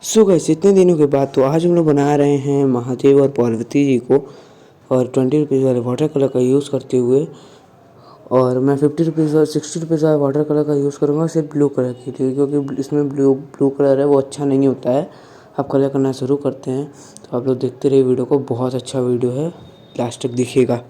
So guys, इतने दिनों के बाद तो आज हम लोग बना रहे हैं महादेव और पार्वती जी को, और 20 रुपीज़ वाले वाटर कलर का यूज़ करते हुए। और मैं 50 रुपीज़ और 60 रुपीज़ वाले वाटर कलर का यूज़ करूँगा सिर्फ ब्लू कलर की, ठीक है, क्योंकि इसमें ब्लू कलर है वो अच्छा नहीं होता है। अब कलर करना शुरू करते हैं, तो आप लोग देखते रहिए वीडियो को, बहुत अच्छा वीडियो है, लास्ट तक देखिएगा।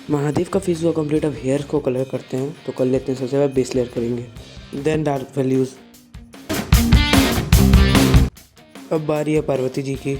महादेव का फेस हुआ कंप्लीट। अब हेयर को कलर करते हैं, तो कर लेते हैं। सबसे पहले बेस लेयर करेंगे, देन डार्क वैल्यूज़। अब बारी है पार्वती जी की।